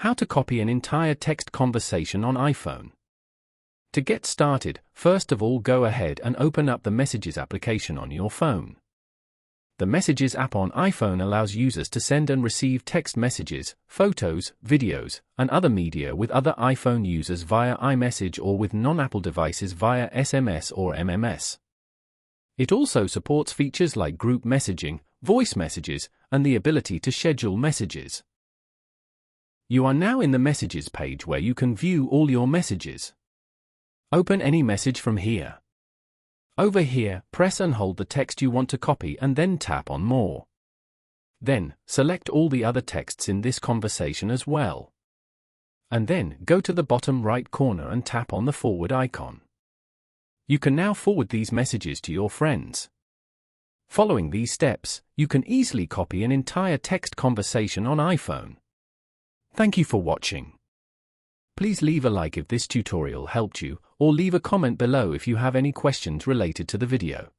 How to copy an entire text conversation on iPhone. To get started, first of all go ahead and open up the Messages application on your phone. The Messages app on iPhone allows users to send and receive text messages, photos, videos, and other media with other iPhone users via iMessage or with non-Apple devices via SMS or MMS. It also supports features like group messaging, voice messages, and the ability to schedule messages. You are now in the Messages page where you can view all your messages. Open any message from here. Over here, press and hold the text you want to copy and then tap on More. Then, select all the other texts in this conversation as well. And then, go to the bottom right corner and tap on the forward icon. You can now forward these messages to your friends. Following these steps, you can easily copy an entire text conversation on iPhone. Thank you for watching. Please leave a like if this tutorial helped you, or leave a comment below if you have any questions related to the video.